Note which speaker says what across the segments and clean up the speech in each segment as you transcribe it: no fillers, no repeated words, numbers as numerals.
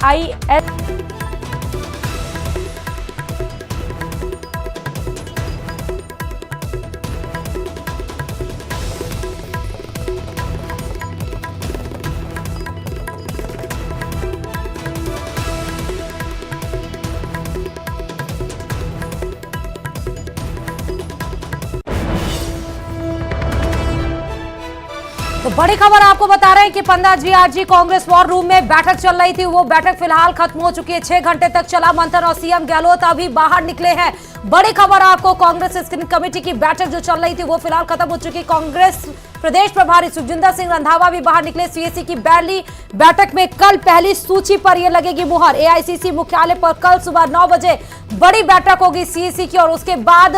Speaker 1: AIS तो बड़ी खबर आपको बता रहे हैं कि 15 जीआरजी कांग्रेस वॉर रूम में बैठक चल रही थी। वो बैठक फिलहाल खत्म हो चुकी है। 6 घंटे तक चला मंथन और सीएम गहलोत अभी बाहर निकले हैं। बड़ी खबर आपको, कांग्रेस स्क्रीनिंग कमेटी की बैठक जो चल रही थी वो फिलहाल खत्म हो चुकी है। कांग्रेस प्रदेश प्रभारी सुखजिंदर सिंह रंधावा भी बाहर निकले। सीएसी की पहली बैठक में कल पहली सूची पर यह लगेगी मुहर। एआईसीसी मुख्यालय पर कल सुबह 9 बजे बड़ी बैठक होगी सीएसी की और उसके बाद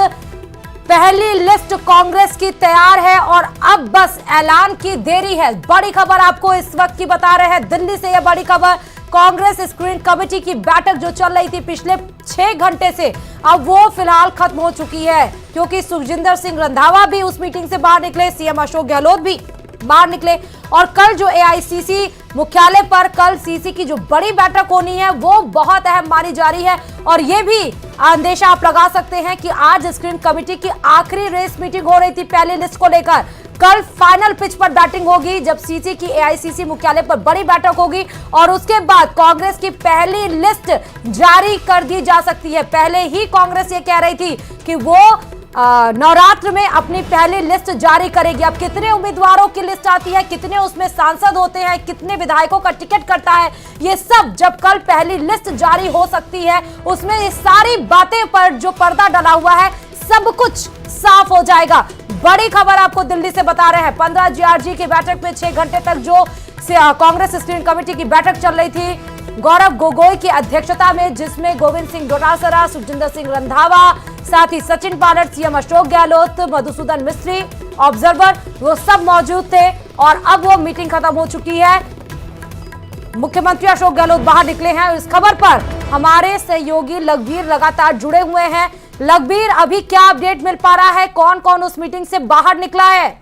Speaker 1: पहली लिस्ट कांग्रेस की तैयार है और अब बस ऐलान की देरी है। बड़ी खबर आपको इस वक्त की बता रहे हैं दिल्ली से। यह बड़ी खबर, कांग्रेस स्क्रीनिंग कमेटी की बैठक जो चल रही थी पिछले 6 घंटे से, अब वो फिलहाल खत्म हो चुकी है क्योंकि सुखजिंदर सिंह रंधावा भी उस मीटिंग से बाहर निकले, सीएम अशोक गहलोत भी बाहर निकले और कल जो एआईसीसी मुख्यालय पर कल सीसी की जो बड़ी बैठक होनी है वो बहुत अहम मानी जा रही है। और ये भी अंदेशा आप लगा सकते हैं कि आज स्क्रीनिंग कमेटी की आखिरी रेस मीटिंग हो रही थी पहली लिस्ट को लेकर। कल फाइनल पिच पर बैटिंग होगी जब सीसी की एआईसीसी मुख्यालय पर बड़ी बैठक होगी और उसके बाद कांग्रेस की पहली लिस्ट जारी कर दी जा सकती है। पहले ही कांग्रेस ये कह रही थी कि वो नवरात्र में अपनी पहली लिस्ट जारी करेगी। अब कितने उम्मीदवारों की लिस्ट आती है, कितने उसमें सांसद होते हैं, कितने विधायकों का टिकट कटता है, ये सब जब कल पहली लिस्ट जारी हो सकती है उसमें ये सारी बातें पर जो पर्दा डला हुआ है सब कुछ साफ हो जाएगा। बड़ी खबर आपको दिल्ली से बता रहे हैं। 15 जीआरजी की बैठक में 6 घंटे तक जो कांग्रेस स्क्रीनिंग कमेटी की बैठक चल रही थी गौरव गोगोई की अध्यक्षता में, जिसमें गोविंद सिंह डोटासरा, सुखजिंदर सिंह रंधावा, साथ ही सचिन पायलट, सीएम अशोक गहलोत, मधुसूदन मिस्त्री, ऑब्जर्वर, वो सब मौजूद थे और अब वो मीटिंग खत्म हो चुकी है। मुख्यमंत्री अशोक गहलोत बाहर निकले हैं। इस खबर पर हमारे सहयोगी लखबीर लगातार जुड़े हुए हैं। लखबीर, अभी क्या अपडेट मिल पा रहा है, कौन कौन उस मीटिंग से बाहर निकला है?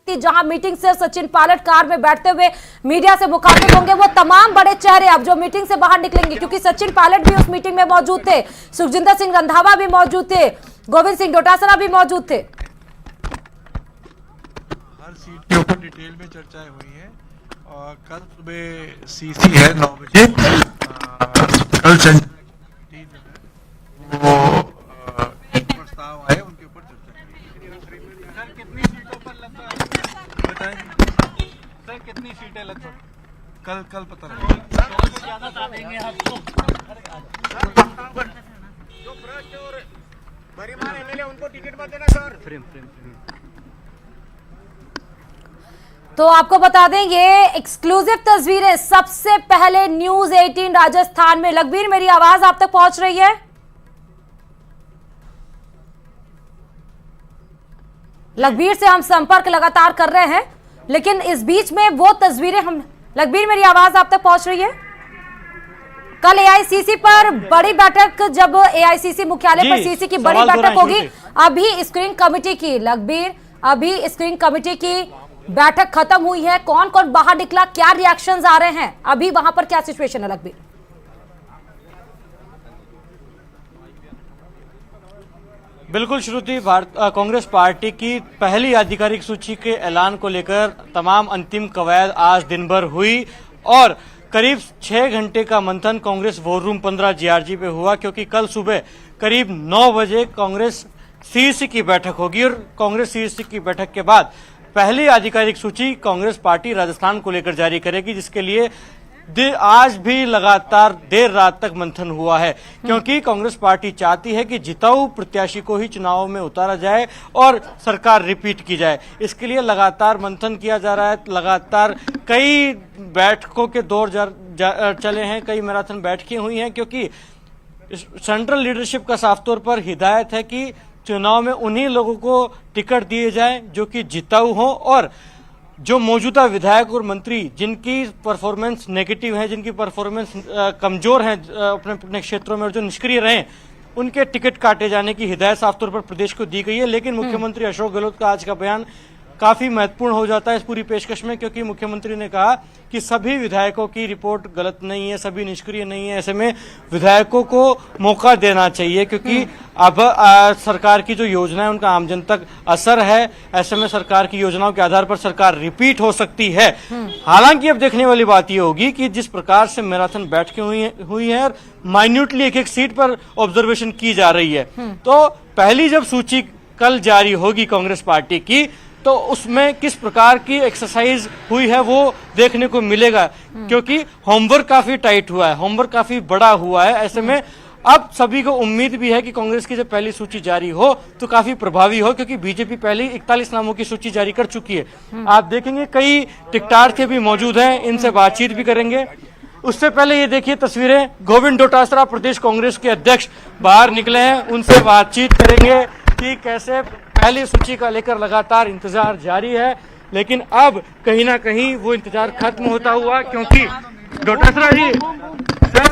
Speaker 1: जहां मीटिंग से सचिन पायलट कार में बैठते हुए मीडिया से मुखातिब होंगे, वो तमाम बड़े चेहरे अब जो मीटिंग से बाहर निकलेंगे, क्योंकि सचिन पायलट भी उस मीटिंग में मौजूद थे, सुखजिंदर सिंह रंधावा भी मौजूद थे, गोविंद सिंह डोटासरा भी मौजूद थे।
Speaker 2: हर सीट के ऊपर डिटेल में चर्चाएं हुई है और कल सुबह सीसी है 9 बजे कल वो प्रस्ताव आए उनके ऊपर चर्चा। सर कितनी सीटों पर लगभग बताएं, सर कितनी सीटें लगभग कल पता लगेगा। ज्यादा बता देंगे आपको। जो भ्रष्ट और बरीमान एमएलए उनको टिकट मत देना सर। फ्रेम
Speaker 1: तो आपको बता दें ये एक्सक्लूसिव तस्वीरें सबसे पहले न्यूज 18 राजस्थान में। लखबीर, मेरी आवाज आप तक पहुंच रही है? लखबीर से हम संपर्क लगातार कर रहे हैं, लेकिन इस बीच में वो तस्वीरें हम लखबीर, मेरी आवाज आप तक पहुंच रही है? कल एआईसीसी पर बड़ी बैठक, जब एआईसीसी मुख्यालय पर सीसी की बड़ी बैठक होगी, अभी स्क्रीनिंग कमेटी की लखबीर अभी स्क्रीनिंग कमेटी की बैठक खत्म हुई है। कौन कौन बाहर निकला, क्या रिएक्शंस आ रहे हैं, अभी वहां पर क्या सिचुएशन है लखबीर?
Speaker 3: बिल्कुल श्रुति, कांग्रेस पार्टी की पहली आधिकारिक सूची के ऐलान को लेकर तमाम अंतिम कवायद आज दिन भर हुई और करीब 6 घंटे का मंथन कांग्रेस वॉर रूम 15 जीआरजी पे हुआ, क्योंकि कल सुबह करीब 9 बजे कांग्रेस सीईसी की बैठक होगी और कांग्रेस सीईसी की बैठक के बाद पहली आधिकारिक सूची कांग्रेस पार्टी राजस्थान को लेकर जारी करेगी, जिसके लिए आज भी लगातार देर रात तक मंथन हुआ है, क्योंकि कांग्रेस पार्टी चाहती है कि जिताऊ प्रत्याशी को ही चुनाव में उतारा जाए और सरकार रिपीट की जाए। इसके लिए लगातार मंथन किया जा रहा है। लगातार कई बैठकों के दौर चले हैं, कई मैराथन बैठकें हुई हैं, क्योंकि सेंट्रल लीडरशिप का साफ तौर पर हिदायत है कि चुनाव में उन्हीं लोगों को टिकट दिए जाएं जो कि जिताऊ हों और जो मौजूदा विधायक और मंत्री जिनकी परफॉर्मेंस नेगेटिव है, जिनकी परफॉर्मेंस कमजोर है अपने अपने क्षेत्रों में, और जो निष्क्रिय रहे, उनके टिकट काटे जाने की हिदायत साफ तौर पर प्रदेश को दी गई है। लेकिन मुख्यमंत्री अशोक गहलोत का आज का बयान काफी महत्वपूर्ण हो जाता है इस पूरी पेशकश में, क्योंकि मुख्यमंत्री ने कहा कि सभी विधायकों की रिपोर्ट गलत नहीं है, सभी निष्क्रिय नहीं है। ऐसे में विधायकों को मौका देना चाहिए, क्योंकि अब सरकार की जो योजना है उनका आमजन तक असर है। ऐसे में सरकार की योजनाओं के आधार पर सरकार रिपीट हो सकती है। हालांकि अब देखने वाली बात यह होगी कि जिस प्रकार से मैराथन बैठकें हुई है और माइन्यूटली एक एक सीट पर ऑब्जर्वेशन की जा रही है, तो पहली जब सूची कल जारी होगी कांग्रेस पार्टी की, तो उसमें किस प्रकार की एक्सरसाइज हुई है वो देखने को मिलेगा, क्योंकि होमवर्क काफी टाइट हुआ है, होमवर्क काफी बड़ा हुआ है। ऐसे में अब सभी को उम्मीद भी है कि कांग्रेस की जब पहली सूची जारी हो तो काफी प्रभावी हो, क्योंकि बीजेपी पहले 41 नामों की सूची जारी कर चुकी है। आप देखेंगे कई टिकटार्थी भी मौजूद हैं, इनसे बातचीत भी करेंगे। उससे पहले ये देखिए तस्वीरें, गोविंद डोटासरा प्रदेश कांग्रेस के अध्यक्ष बाहर निकले हैं, उनसे बातचीत करेंगे कि कैसे पहली सूची का लेकर लगातार इंतजार जारी है। लेकिन अब कहीं ना कहीं वो इंतजार खत्म होता हुआ, क्योंकि डोटासरा जी सर,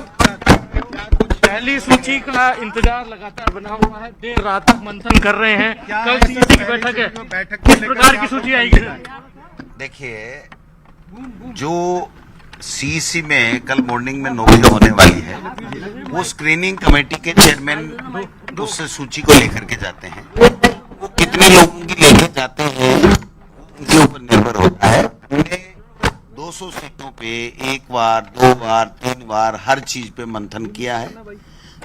Speaker 3: पहली सूची का इंतजार लगातार बना हुआ है, देर रात तक मंथन कर रहे हैं। कल सीसी की बैठक है, किस प्रकार की सूची आएगी सर?
Speaker 4: देखिए, जो सीईसी में कल मॉर्निंग में नौकरी होने वाली है, वो स्क्रीनिंग कमेटी के चेयरमैन उससे सूची को लेकर के जाते हैं। वो कितने लोगों की लेकर जाते हैं उनके ऊपर निर्भर होता है। हमने 200 सीटों पे 1 बार, 2 बार, 3 बार हर चीज पे मंथन किया है।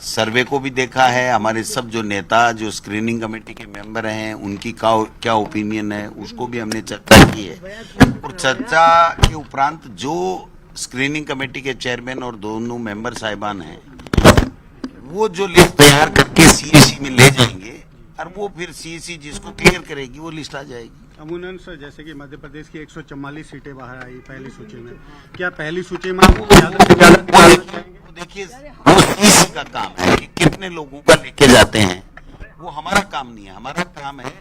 Speaker 4: सर्वे को भी देखा है, हमारे सब जो नेता, जो स्क्रीनिंग कमेटी के मेंबर हैं, उनकी क्या ओपिनियन है, उसको भी हमने चर्चा की है। और चर्चा के उपरांत जो स्क्रीनिंग कमेटी के चेयरमैन और दोनों मेंबर साहिबान हैं, वो जो लिस्ट तैयार करके सीईसी में ले जाएंगे और वो फिर सीईसी जिसको क्लियर करेगी वो लिस्ट आ जाएगी।
Speaker 5: अमूनन सर, जैसे कि मध्य प्रदेश की 144 सीटें बाहर आई पहली सूची में, क्या पहली सूची में आपको ज्यादा से ज्यादा?
Speaker 4: देखिए, वो सीईसी का काम है कि कितने लोगों का लेके जाते हैं, वो हमारा काम नहीं है। हमारा काम है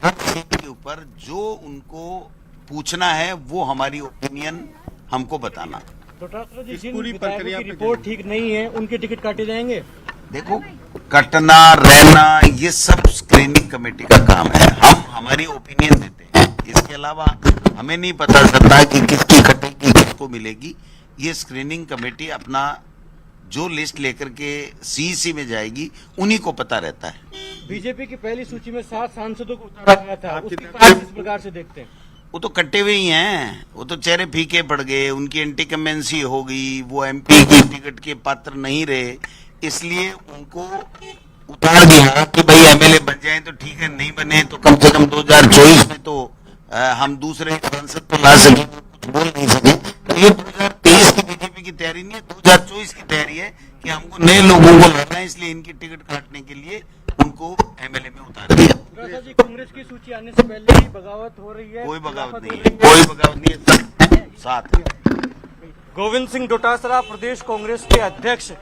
Speaker 4: हर सीट के ऊपर जो उनको पूछना है वो हमारी ओपिनियन हमको बताना।
Speaker 3: डोटासरा जी, जिन
Speaker 5: पूरी
Speaker 3: विधायकों
Speaker 5: प्रक्रिया
Speaker 3: की
Speaker 5: पे
Speaker 3: रिपोर्ट ठीक नहीं है उनके टिकट काटे जाएंगे।
Speaker 4: देखो, कटना रहना ये सब स्क्रीनिंग कमेटी का काम है, हम हमारी ओपिनियन देते हैं। इसके अलावा हमें नहीं पता चलता कि किसकी कटेगी, किसको मिलेगी। ये स्क्रीनिंग कमेटी अपना जो लिस्ट लेकर के सीईसी में जाएगी उन्हीं को पता रहता है।
Speaker 3: बीजेपी की पहली सूची में 7 सांसदों को उतारा गया था, उसकी कार्य किस प्रकार से देखते हैं?
Speaker 4: वो तो कट्टे हुए ही हैं, वो तो चेहरे फीके पड़ गए, उनकी इंटिकमेंसी हो गई, वो एमपी की टिकट के पात्र नहीं रहे, इसलिए उनको उतार दिया कि भाई एमएलए बन जाए तो ठीक है, नहीं बने तो कम से कम 2024 में तो हम दूसरे सांसद तो ला सके, कुछ बोल नहीं सके। तो ये 2023 की बीजेपी की तैयारी नहीं है, 2024 की तैयारी है कि हमको नए लोगों को लाना है, इसलिए इनकी टिकट काटने के लिए उनको एमएलए में उतार दिया।
Speaker 3: जी, कांग्रेस की सूची आने से पहले ही बगावत हो रही है?
Speaker 4: कोई बगावत नहीं है, कोई बगावत नहीं है, सब साथ है।
Speaker 3: गोविंद सिंह डोटासरा प्रदेश कांग्रेस के अध्यक्ष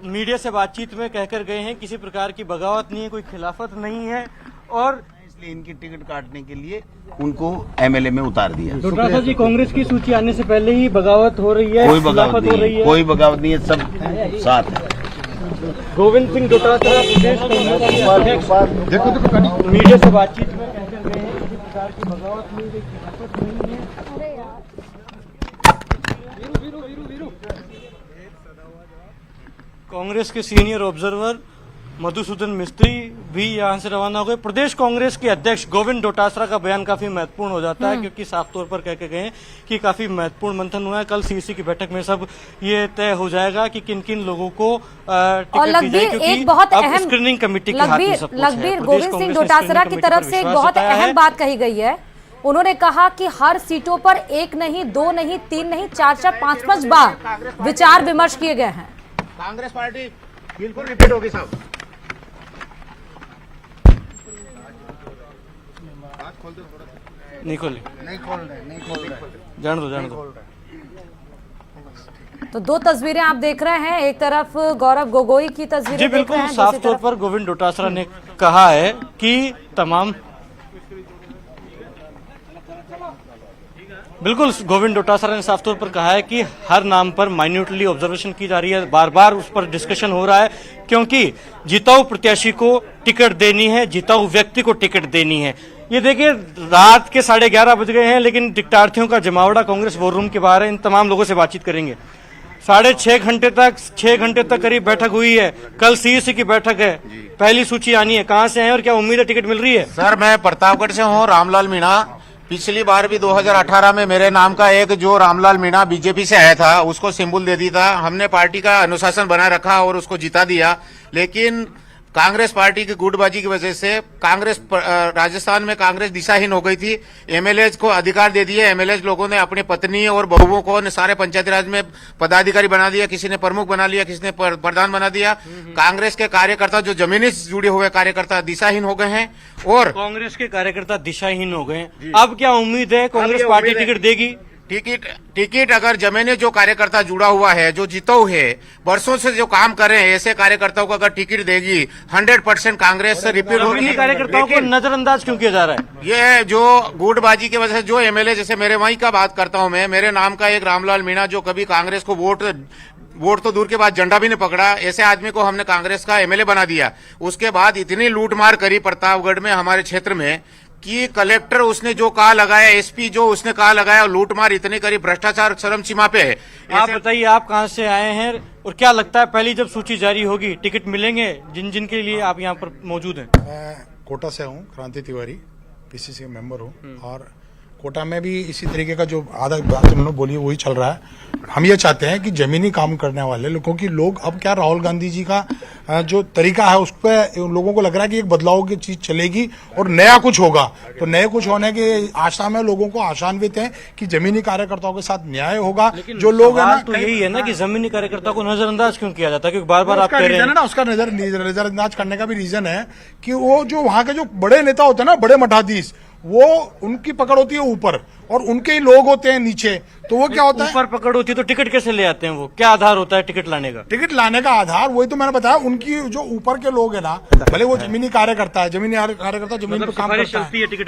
Speaker 3: मीडिया से बातचीत में कहकर गए हैं किसी प्रकार की बगावत नहीं है, कोई खिलाफत नहीं है, और
Speaker 4: इसलिए इनकी टिकट काटने के लिए उनको एमएलए में उतार दिया।
Speaker 3: डोटासरा जी, कांग्रेस की सूची आने से पहले ही बगावत हो रही है,
Speaker 4: कोई बगावत
Speaker 3: खिलाफत हो
Speaker 4: नहीं
Speaker 3: रही
Speaker 4: है,
Speaker 3: है?
Speaker 4: कोई बगावत नहीं है, सब साथ है।
Speaker 3: गोविंद सिंह डोटासरा प्रदेश कांग्रेस के अध्यक्ष मीडिया से बातचीत में कहकर गए हैं किसी प्रकार की बगावत नहीं है, खिलाफत नहीं है। कांग्रेस के सीनियर ऑब्जर्वर मधुसूदन मिस्त्री भी यहां से रवाना हो गए। प्रदेश कांग्रेस के अध्यक्ष गोविंद डोटासरा का बयान काफी महत्वपूर्ण हो जाता है, क्योंकि साफ तौर पर कह के गए कि काफी महत्वपूर्ण मंथन हुआ है। कल सीईसी की बैठक में सब ये तय हो जाएगा कि किन किन लोगों को टिकट दी जाए, क्योंकि
Speaker 1: एक बहुत
Speaker 3: अब
Speaker 1: अहम
Speaker 3: स्क्रीनिंग कमेटी के हाथ में सब कुछ है।
Speaker 1: लखबीर,
Speaker 3: प्रदेश
Speaker 1: गोविंद सिंह
Speaker 3: कांग्रेस ने
Speaker 1: डोटासरा
Speaker 3: स्क्रीनिंग
Speaker 1: की
Speaker 3: कमेटी
Speaker 1: तरफ
Speaker 3: पर
Speaker 1: से एक
Speaker 3: विश्वास
Speaker 1: बहुत
Speaker 3: जताया है।
Speaker 1: अहम बात कही गई है। उन्होंने कहा कि हर सीटों पर 1 नहीं, 2 नहीं, 3 नहीं, 4-4, 5-5 बार विचार विमर्श किए गए हैं।
Speaker 5: कांग्रेस पार्टी बिल्कुल रिपीट होगी साहब।
Speaker 3: नहीं खोले,
Speaker 5: नहीं खोल रहे।
Speaker 3: जान दो।
Speaker 1: तो 2 तस्वीरें आप देख रहे हैं, एक तरफ गौरव गोगोई की तस्वीरें
Speaker 3: जी
Speaker 1: देख रहे
Speaker 3: बिल्कुल,
Speaker 1: हैं,
Speaker 3: साफ
Speaker 1: दूसरी
Speaker 3: तौर
Speaker 1: तरफ
Speaker 3: पर गोविंद डोटासरा ने कहा है कि तमाम बिल्कुल, गोविंद डोटासरा ने साफ तौर पर कहा है कि हर नाम पर माइन्यूटली ऑब्जर्वेशन की जा रही है, बार बार उस पर डिस्कशन हो रहा है, क्योंकि जिताऊ प्रत्याशी को टिकट देनी है, जिताऊ व्यक्ति को टिकट देनी है। ये देखिए, रात के 11:30 बज गए हैं, लेकिन टिकटार्थियों का जमावड़ा कांग्रेस वॉर रूम के बाहर है। इन तमाम लोगों से बातचीत करेंगे। 6 घंटे तक करीब बैठक हुई है। कल सीईसी की बैठक है, पहली सूची आनी है। कहां से है और क्या उम्मीद है टिकट मिल रही है?
Speaker 6: सर, मैं प्रतापगढ़ से हूँ, रामलाल मीणा। पिछली बार भी 2018 में मेरे नाम का एक जो रामलाल मीणा बीजेपी से आया था, उसको सिंबल दे दी था। हमने पार्टी का अनुशासन बनाए रखा और उसको जिता दिया। लेकिन कांग्रेस पार्टी की गुटबाजी की वजह से राजस्थान में कांग्रेस दिशाहीन हो गई थी। एमएलए को अधिकार दे दिए। एमएलए लोगों ने अपनी पत्नी और बहुओं को सारे पंचायती राज में पदाधिकारी बना दिया, किसी ने प्रमुख बना लिया, किसी ने प्रधान बना दिया। कांग्रेस के कार्यकर्ता जो जमीनी से जुड़े हुए कार्यकर्ता दिशाहीन हो गए हैं और
Speaker 3: कांग्रेस के कार्यकर्ता दिशाहीन हो गए हैं। अब क्या उम्मीद है कांग्रेस पार्टी टिकट देगी?
Speaker 6: टिकट अगर जमीने जो कार्यकर्ता जुड़ा हुआ है, जो जिताऊ है, वर्षों से जो काम कर रहे हैं, ऐसे कार्यकर्ताओं को अगर टिकट देगी 100% कांग्रेस से रिपीट होगी।
Speaker 3: कार्यकर्ताओं को नजरअंदाज क्यों किया जा रहा है?
Speaker 6: ये जो गुटबाजी की वजह से जो एमएलए, जैसे मेरे वहीं का बात करता हूं मैं, मेरे नाम का एक रामलाल मीणा जो कभी कांग्रेस को वोट तो दूर के बाद झंडा भी नहीं पकड़ा, ऐसे आदमी को हमने कांग्रेस का एमएलए बना दिया। उसके बाद इतनी लूटमार करी प्रतापगढ़ में हमारे क्षेत्र में कि कलेक्टर उसने जो कहा लगाया, एसपी जो उसने कहा लगाया, लूटमार इतनी करी, भ्रष्टाचार चरम सीमा पे है।
Speaker 3: आप बताइए, आप कहां से आए हैं और क्या लगता है पहली जब सूची जारी होगी टिकट मिलेंगे जिन जिन के लिए आप यहां पर मौजूद हैं?
Speaker 7: मैं कोटा से हूँ, क्रांति तिवारी, पीसीसी का मेंबर हूँ। और कोटा में भी इसी तरीके का जो आधा बात उन्होंने बोली वही चल रहा है। हम ये चाहते हैं कि जमीनी काम करने वाले लोगों की लोग अब क्या राहुल गांधी जी का जो तरीका है उस पर लोगों को लग रहा है कि एक बदलाव की चीज चलेगी और नया कुछ होगा। तो नए कुछ होने की आशा में लोगों को आशान्वित है कि जमीनी कार्यकर्ताओं के साथ न्याय होगा। जो लोग है ना,
Speaker 3: तो यही है ना कि जमीनी कार्यकर्ताओं को नजरअंदाज क्यों किया जाता है? क्योंकि बार बार आप कह रहे हैं
Speaker 7: ना, उसका नजरअंदाज करने का भी रीजन है कि वो जो वहां के जो बड़े नेता होते हैं ना, बड़े मठाधीश, वो उनकी पकड़ होती है ऊपर और उनके ही लोग होते हैं नीचे। तो वो क्या होता है,
Speaker 3: ऊपर पकड़ होती है तो टिकट कैसे ले आते हैं? वो क्या आधार होता है टिकट लाने का?
Speaker 7: टिकट लाने का आधार वही तो मैंने बताया, उनकी जो ऊपर के लोग है ना, भले वो जमीनी कार्यकर्ता है, जमीनी कार्यकर्ता जमीन पर काम करता है।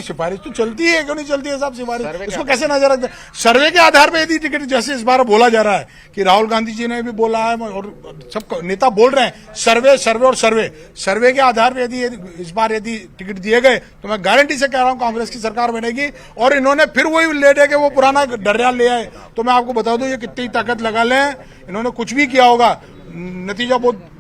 Speaker 7: सिफारिश तो चलती है, क्यों नहीं चलती है साहब सिफारिश? इसको कैसे नजर रखते हैं? सर्वे के आधार पर यदि टिकट, जैसे इस बार बोला जा रहा है कि राहुल गांधी जी ने भी बोला है और सब नेता बोल रहे हैं, सर्वे के आधार पर यदि इस बार यदि टिकट दिए गए तो मैं गारंटी से कह रहा हूं कांग्रेस की सरकार बनेगी। और इन्होंने फिर वही ले दे के वो पुराना डरिया ले आए, तो मैं आपको बता दूं ये कितनी ताकत लगा ले, इन्होंने कुछ भी किया होगा, नतीजा बहुत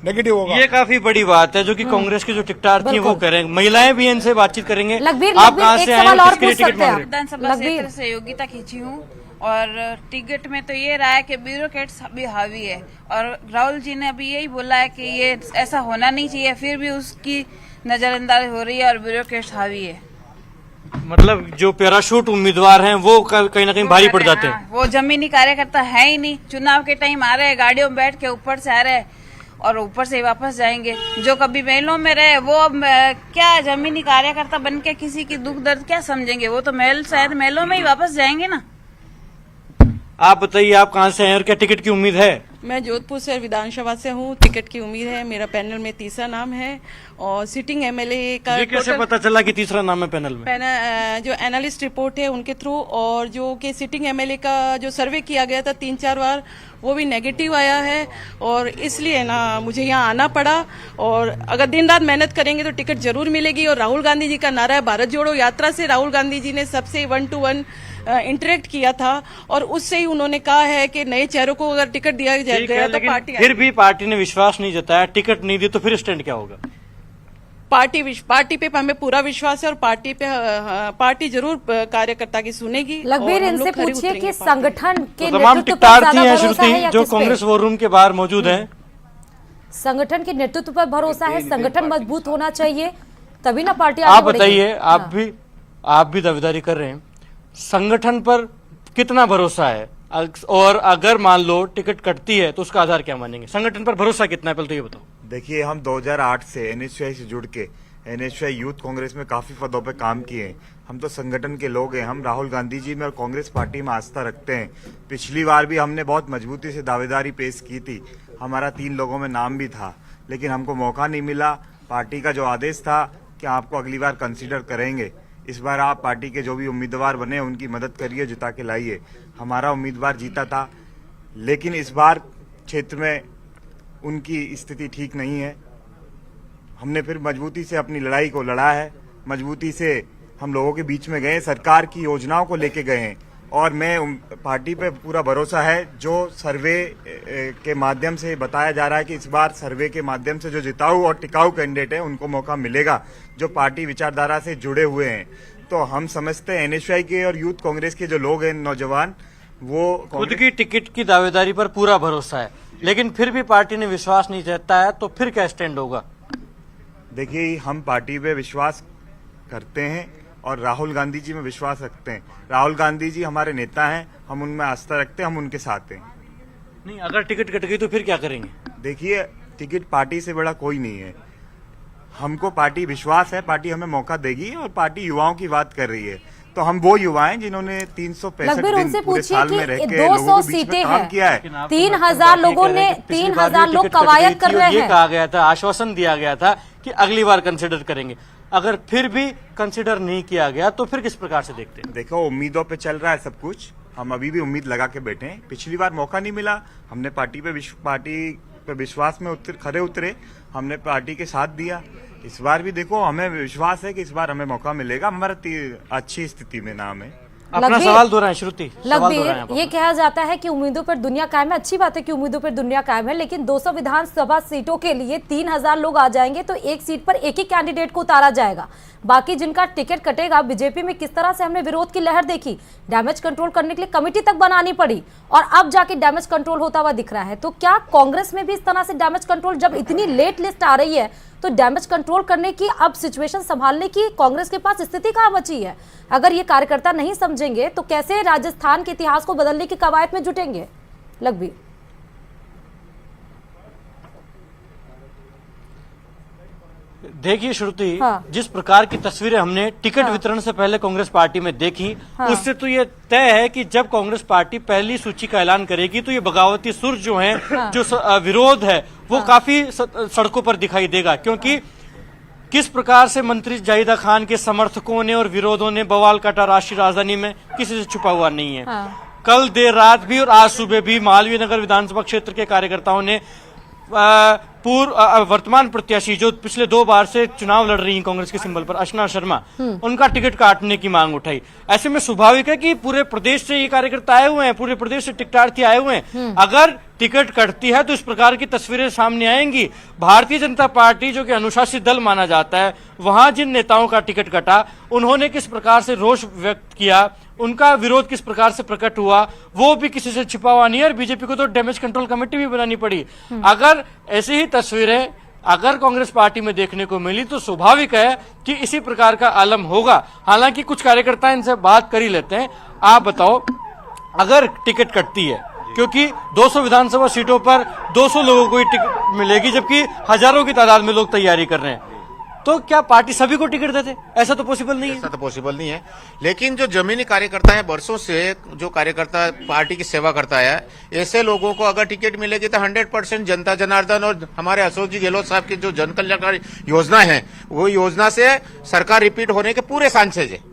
Speaker 7: नेगेटिव होगा।
Speaker 3: ये काफी बड़ी बात है जो कि कांग्रेस के जो टिकटार्थी हैं वो करेंगे। महिलाएं भी इनसे बातचीत करेंगे।
Speaker 1: आप कहां से आए हैं, किसके लिए टिकट मांग रहे हैं?
Speaker 8: विधानसभा क्षेत्र से योग्यता खींची हूँ और टिकट में तो ये रहा है कि ब्यूरोक्रेट्स भी हावी है और राहुल जी ने अभी यही बोला है कि ये ऐसा होना नहीं चाहिए, फिर भी उसकी नजरअंदाज हो रही है और ब्यूरोक्रेट्स हावी है।
Speaker 3: मतलब जो पैराशूट उम्मीदवार हैं वो कहीं ना कहीं भारी पड़ जाते हैं।
Speaker 8: वो जमीनी कार्यकर्ता है ही नहीं। चुनाव के टाइम आ रहे हैं, गाड़ियों में बैठ के ऊपर से आ रहे हैं और ऊपर से ही वापस जाएंगे। जो कभी महलों में रहे वो अब क्या जमीनी कार्यकर्ता बन के किसी की दुख दर्द क्या समझेंगे? वो तो महल, शायद महलों में ही वापस जाएंगे ना।
Speaker 3: आप बताइए, आप कहां से हैं और क्या टिकट की उम्मीद है?
Speaker 9: मैं जोधपुर से विधानसभा से हूँ, टिकट की उम्मीद है। मेरा पैनल में तीसरा नाम है और सिटिंग एमएलए का
Speaker 3: ये कैसे पता चला कि तीसरा नाम है पैनल में?
Speaker 9: जो एनालिस्ट रिपोर्ट है उनके थ्रू, और जो कि सिटिंग एमएलए का जो सर्वे किया गया था 3-4 बार, वो भी नेगेटिव आया है और इसलिए ना मुझे यहाँ आना पड़ा। और अगर दिन रात मेहनत करेंगे तो टिकट जरूर मिलेगी। और राहुल गांधी जी का नारा है भारत जोड़ो यात्रा से राहुल गांधी जी ने सबसे 1-to-1 इंटरेक्ट किया था और उससे ही उन्होंने कहा है कि नए चेहरों को अगर टिकट दिया गया तो पार्टी,
Speaker 3: फिर भी पार्टी ने विश्वास नहीं जताया, टिकट नहीं दी, तो फिर स्टैंड क्या होगा?
Speaker 9: पार्टी पे हमें पूरा विश्वास है और पार्टी जरूर कार्यकर्ता की सुनेगी।
Speaker 1: लखबीर, इनसे पूछिए कि संगठन के
Speaker 3: तमाम
Speaker 1: नेतृत्व पर ज्यादा भरोसा है या
Speaker 3: जो
Speaker 1: किस पे?
Speaker 3: कांग्रेस वॉर रूम के बाहर मौजूद हैं,
Speaker 1: संगठन के नेतृत्व पर भरोसा है, संगठन मजबूत होना चाहिए तभी ना पार्टी
Speaker 3: आप
Speaker 1: आगे बढ़ेगी।
Speaker 3: बताइए, आप भी दावेदारी कर रहे हैं, संगठन पर कितना भरोसा है? और अगर मान लो टिकट कटती है तो उसका आधार क्या मानेंगे? संगठन पर भरोसा कितना है, पहले तो ये बताओ।
Speaker 10: देखिए, हम 2008 से एनएसयूआई से जुड़ के एनएसयूआई यूथ कांग्रेस में काफी पदों पे काम किए हैं। हम तो संगठन के लोग हैं। हम राहुल गांधी जी में और कांग्रेस पार्टी में आस्था रखते हैं। पिछली बार भी हमने बहुत मजबूती से दावेदारी पेश की थी। हमारा 3 लोगों में नाम भी था, लेकिन हमको मौका नहीं मिला। पार्टी का जो आदेश था कि आपको अगली बार कंसीडर करेंगे, इस बार आप पार्टी के जो भी उम्मीदवार बने उनकी मदद करिए, जिता के लाइए। हमारा उम्मीदवार जीता था, लेकिन इस बार क्षेत्र में उनकी स्थिति ठीक नहीं है। हमने फिर मजबूती से अपनी लड़ाई को लड़ा है, मजबूती से हम लोगों के बीच में गए, सरकार की योजनाओं को लेके गए हैं और मैं पार्टी पे पूरा भरोसा है। जो सर्वे के माध्यम से बताया जा रहा है कि इस बार सर्वे के माध्यम से जो जिताऊ और टिकाऊ कैंडिडेट है उनको मौका मिलेगा, जो पार्टी विचारधारा से जुड़े हुए हैं। तो हम समझते हैं एनएसयूआई के और यूथ कांग्रेस के जो लोग हैं, नौजवान, वो
Speaker 3: खुद की टिकट की दावेदारी पर पूरा भरोसा है, लेकिन फिर भी पार्टी ने विश्वास नहीं जताया, तो फिर क्या स्टैंड होगा?
Speaker 10: देखिए, हम पार्टी पे विश्वास करते हैं और राहुल गांधी जी में विश्वास रखते हैं। राहुल गांधी जी हमारे नेता हैं, हम उनमें आस्था रखते हैं, हम उनके साथ हैं।
Speaker 3: नहीं, अगर टिकट कट गई तो फिर क्या करेंगे?
Speaker 10: देखिए, टिकट पार्टी से बड़ा कोई नहीं है। हमको पार्टी विश्वास है, पार्टी हमें मौका देगी और पार्टी युवाओं की बात कर रही है। तो हम वो युवा हैं जिन्होंने 365 दिन पूरे साल में रह के लोगों के बीच में काम किया है।
Speaker 1: 3000 लोगों ने 3000 लोग कवायद कर रहे हैं।
Speaker 3: ये कहा गया था, आश्वासन दिया गया था कि अगली बार कंसिडर करेंगे। अगर फिर भी कंसिडर नहीं किया गया तो फिर किस प्रकार से देखते हैं?
Speaker 10: देखो, उम्मीदों पे चल रहा है सब कुछ। हम अभी भी उम्मीद लगा के बैठे हैं। पिछली बार मौका नहीं मिला, हमने पार्टी पे विश्वास में खरे उतरे, हमने पार्टी के साथ दिया। इस बार भी देखो, हमें विश्वास है कि इस बार हमें मौका मिलेगा। हमारा अच्छी स्थिति में नाम है।
Speaker 3: अपना सवाल दोहराएं श्रुति।
Speaker 1: ये कहा जाता है कि उम्मीदों पर दुनिया कायम है। अच्छी बात है कि उम्मीदों पर दुनिया कायम है, लेकिन 200 विधानसभा सीटों के लिए 3000 लोग आ जाएंगे तो एक सीट पर एक ही कैंडिडेट को उतारा जाएगा। बाकी जिनका टिकट कटेगा, बीजेपी में किस तरह से हमने विरोध की लहर देखी, डैमेज कंट्रोल करने के लिए कमेटी तक बनानी पड़ी और अब जाके डैमेज कंट्रोल होता हुआ दिख रहा है। तो क्या कांग्रेस में भी इस तरह से डैमेज कंट्रोल, जब इतनी लेट लिस्ट आ रही है तो डैमेज कंट्रोल करने की, अब सिचुएशन संभालने की कांग्रेस के पास स्थिति कहां बची है? अगर ये कार्यकर्ता नहीं समझेंगे तो कैसे राजस्थान के इतिहास को बदलने की कवायद में जुटेंगे? लखबीर,
Speaker 3: देखिए श्रुति, जिस प्रकार की तस्वीरें हमने टिकट वितरण से पहले कांग्रेस पार्टी में देखी, उससे तो ये तय है कि जब कांग्रेस पार्टी पहली सूची का ऐलान करेगी तो ये बगावती सुर जो हैं, जो विरोध है, वो काफी सड़कों पर दिखाई देगा। क्योंकि किस प्रकार से मंत्री जाहिदा खान के समर्थकों ने और विरोधों ने बवाल काटा राष्ट्रीय राजधानी में, किसी से छुपा हुआ नहीं है। कल देर रात भी और आज सुबह भी मालवीय नगर विधानसभा क्षेत्र के कार्यकर्ताओं ने वर्तमान प्रत्याशी जो पिछले 2 बार से चुनाव लड़ रही हैं कांग्रेस के सिंबल पर, अर्चना शर्मा, उनका टिकट काटने की मांग उठाई। ऐसे में स्वाभाविक है कि पूरे प्रदेश से ये कार्यकर्ता आए हुए हैं, पूरे प्रदेश से टिकटार्थी आए हुए हैं। अगर टिकट कटती है तो इस प्रकार की तस्वीरें सामने आएंगी। भारतीय जनता पार्टी जो कि अनुशासित दल माना जाता है, वहां जिन नेताओं का टिकट कटा, उन्होंने किस प्रकार से रोष व्यक्त किया, उनका विरोध किस प्रकार से प्रकट हुआ, वो भी किसी से छिपा हुआ नहीं है। और बीजेपी को तो डैमेज कंट्रोल कमेटी भी बनानी पड़ी। अगर ऐसी ही तस्वीरें अगर कांग्रेस पार्टी में देखने को मिली तो स्वाभाविक है कि इसी प्रकार का आलम होगा। हालांकि कुछ कार्यकर्ता इनसे बात कर ही लेते हैं। आप बताओ, अगर टिकट कटती है, क्योंकि 200 विधानसभा सीटों पर 200 लोगों को ही टिकट मिलेगी, जबकि हजारों की तादाद में लोग तैयारी कर रहे हैं, तो क्या पार्टी सभी को टिकट देते? ऐसा तो पॉसिबल नहीं है।
Speaker 6: ऐसा तो पॉसिबल नहीं है। लेकिन जो जमीनी कार्यकर्ता है, वर्षों से जो कार्यकर्ता पार्टी की सेवा करता है, ऐसे लोगों को अगर टिकट मिलेगी तो 100% जनता जनार्दन और हमारे अशोक जी गहलोत साहब की जो जन कल्याणकारी योजना है, वो योजना से सरकार रिपीट होने के पूरे चांसेज है।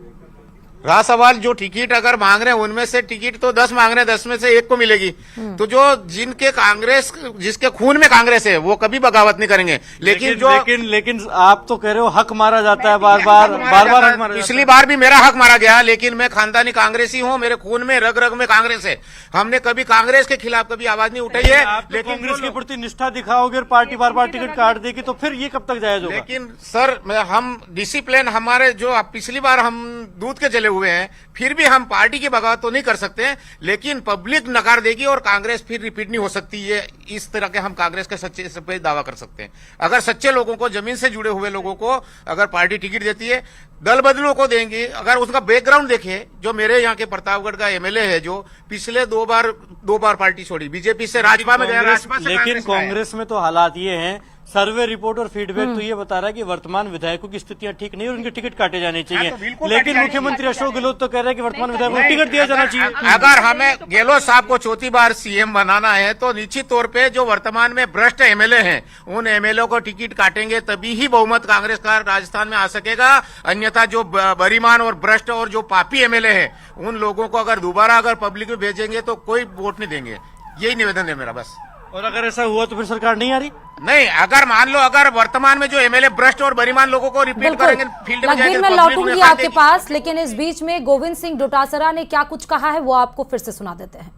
Speaker 6: रहा सवाल, जो टिकट अगर मांग रहे हैं उनमें से टिकट तो 10 मांग रहे हैं, 10 में से 1 को मिलेगी। तो जो जिनके कांग्रेस, जिसके खून में कांग्रेस है, वो कभी बगावत नहीं करेंगे।
Speaker 3: लेकिन आप तो कह रहे हो हक मारा जाता है, बार बार हक मारा जाता है।
Speaker 6: पिछली बार भी मेरा हक मारा गया, लेकिन मैं खानदानी कांग्रेसी हूँ, मेरे खून में रग रग में कांग्रेस है। हमने कभी कांग्रेस के खिलाफ कभी आवाज नहीं उठाई है।
Speaker 3: लेकिन कांग्रेस के प्रति निष्ठा दिखाओगे और पार्टी बार बार टिकट काट देगी तो फिर ये कब तक जायज होगा?
Speaker 6: लेकिन सर, हम डिसिप्लिन, हमारे जो पिछली बार हम दूध के जले हुए हैं, फिर भी हम पार्टी की बगावत तो नहीं कर सकते, लेकिन पब्लिक नकार देगी और कांग्रेस फिर रिपीट नहीं हो सकती है। इस तरह के हम कांग्रेस के सच्चे पे दावा कर सकते हैं। अगर सच्चे लोगों को, जमीन से जुड़े हुए लोगों को अगर पार्टी टिकट देती है, दल बदलू को देंगी। अगर उसका बैकग्राउंड देखें, जो मेरे यहाँ के प्रतापगढ़ का एमएलए है, जो पिछले 2 बार पार्टी छोड़ी, बीजेपी से राजपा में गया,
Speaker 3: लेकिन कांग्रेस में तो हालात ये हैं सर्वे रिपोर्ट और फीडबैक तो ये बता रहा है कि वर्तमान विधायकों की स्थितियां ठीक नहीं और उनके टिकट काटे जाने चाहिए, लेकिन मुख्यमंत्री अशोक गहलोत तो कह रहे हैं कि वर्तमान विधायकों को टिकट दिया जाना चाहिए।
Speaker 6: अगर हमें गहलोत साहब को चौथी बार सीएम बनाना है तो निश्चित तौर पे जो वर्तमान में भ्रष्ट एमएलए हैं उन एमएलए को टिकट काटेंगे, तभी ही बहुमत कांग्रेस का राजस्थान में आ सकेगा। अन्यथा जो बरीमान और भ्रष्ट और जो पापी एमएलए हैं उन लोगों को अगर दोबारा अगर पब्लिक में भेजेंगे तो कोई वोट नहीं देंगे। यही निवेदन है मेरा बस।
Speaker 3: और अगर ऐसा हुआ तो फिर सरकार नहीं आ रही?
Speaker 6: नहीं, अगर मान लो अगर वर्तमान में जो एमएलए भ्रष्ट और बरीमान लोगों को रिपीट करेंगे फील्ड में जाएंगे,
Speaker 1: मैं लौटूंगी आपके पास, लेकिन इस बीच में गोविंद सिंह डोटासरा ने क्या कुछ कहा है वो आपको फिर से सुना देते हैं।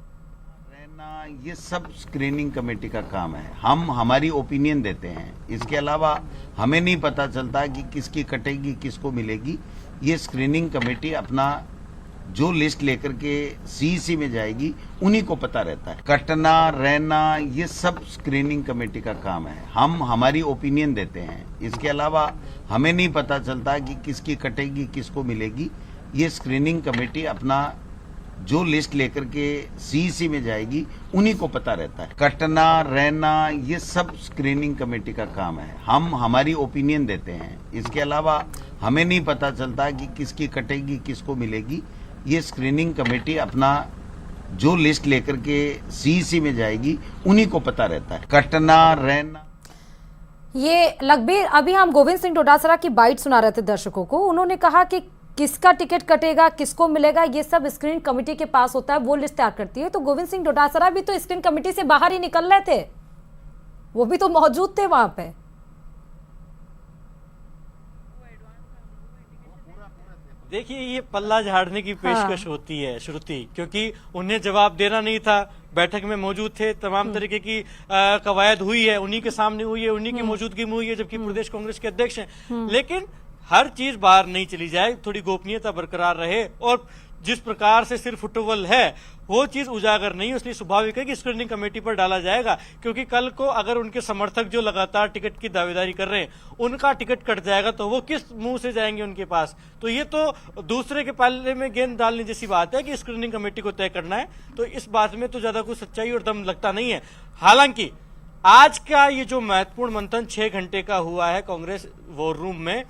Speaker 4: ये सब स्क्रीनिंग कमेटी का काम है, हम हमारी ओपिनियन देते हैं, इसके अलावा हमें नहीं पता चलता कि किसकी कटेगी किसको मिलेगी। ये स्क्रीनिंग कमेटी अपना जो लिस्ट लेकर के सीईसी में जाएगी उन्हीं को पता रहता है। कटना रहना ये सब स्क्रीनिंग कमेटी का काम है, हम हमारी ओपिनियन देते हैं, इसके अलावा हमें नहीं पता चलता कि किसकी कटेगी किसको मिलेगी। ये स्क्रीनिंग कमेटी अपना जो लिस्ट लेकर के सीईसी में जाएगी उन्हीं को पता रहता है। कटना रहना ये सब स्क्रीनिंग कमेटी का काम है, हम हमारी ओपिनियन देते हैं, इसके अलावा हमें नहीं पता चलता कि किसकी कटेगी किसको मिलेगी। ये स्क्रीनिंग कमेटी अपना जो लिस्ट लेकर के सीईसी में जाएगी उन्हीं को पता रहता है। कटना रहना
Speaker 1: ये लखबीर, अभी हम गोविंद सिंह डोटासरा की बाइट सुना रहे थे दर्शकों को। उन्होंने कहा कि किसका टिकट कटेगा किसको मिलेगा ये सब स्क्रीनिंग कमेटी के पास होता है, वो लिस्ट तैयार करती है। तो गोविंद सिंह डोटासरा भी तो स्क्रीनिंग कमेटी से बाहर ही निकल रहे थे, वो भी तो मौजूद थे वहां पे।
Speaker 3: देखिए, ये पल्ला झाड़ने की पेशकश होती है श्रुति, क्योंकि उन्हें जवाब देना नहीं था, बैठक में मौजूद थे, तमाम तरीके की कवायद हुई है, उन्हीं के सामने हुई है, उन्हीं की मौजूदगी में हुई है, जबकि प्रदेश कांग्रेस के अध्यक्ष हैं। लेकिन हर चीज बाहर नहीं चली जाए, थोड़ी गोपनीयता बरकरार रहे, और जिस प्रकार से सिर्फ फुटबॉल है वो चीज उजागर नहीं, इसलिए स्वाभाविक है कि स्क्रीनिंग कमेटी पर डाला जाएगा। क्योंकि कल को अगर उनके समर्थक जो लगातार टिकट की दावेदारी कर रहे हैं उनका टिकट कट जाएगा तो वो किस मुंह से जाएंगे उनके पास। तो ये तो दूसरे के पाले में गेंद डालने जैसी बात है कि स्क्रीनिंग कमेटी को तय करना है। तो इस बात में तो ज्यादा कुछ सच्चाई और दम लगता नहीं है। हालांकि आज का ये जो महत्वपूर्ण मंथन 6 घंटे का हुआ है कांग्रेस वॉर रूम में,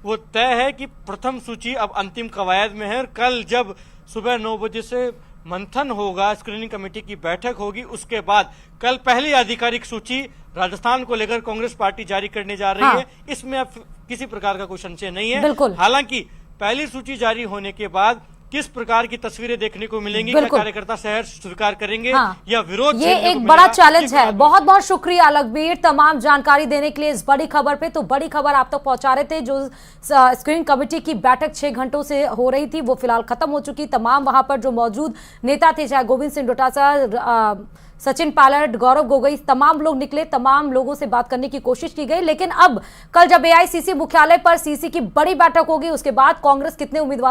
Speaker 3: वो तय है कि प्रथम सूची अब अंतिम कवायद में है, और कल जब सुबह 9 बजे से मंथन होगा, स्क्रीनिंग कमेटी की बैठक होगी, उसके बाद कल पहली आधिकारिक सूची राजस्थान को लेकर कांग्रेस पार्टी जारी करने जा रही है। इसमें अब किसी प्रकार का कोई संशय नहीं है। हालांकि पहली सूची जारी होने के बाद किस प्रकार की तस्वीरें देखने को मिलेंगी, क्या कार्यकर्ता शहर स्वीकार करेंगे या विरोध,
Speaker 1: ये एक बड़ा चैलेंज है। बहुत बहुत शुक्रिया लखबीर तमाम जानकारी देने के लिए इस बड़ी खबर पे। तो बड़ी खबर आप तक पहुंचा रहे थे, जो स्क्रीनिंग कमेटी की बैठक 6 घंटों से हो रही थी वो फिलहाल खत्म हो चुकी। तमाम वहां पर जो मौजूद नेता थे, चाहे गोविंद सिंह डोटासरा, सचिन पायलट, गौरव गोगोई, तमाम लोग निकले, तमाम लोगों से बात करने की कोशिश की गई। लेकिन अब कल जब एआईसीसी मुख्यालय पर सीसी की बड़ी बैठक होगी उसके बाद कांग्रेस कितने उम्मीदवार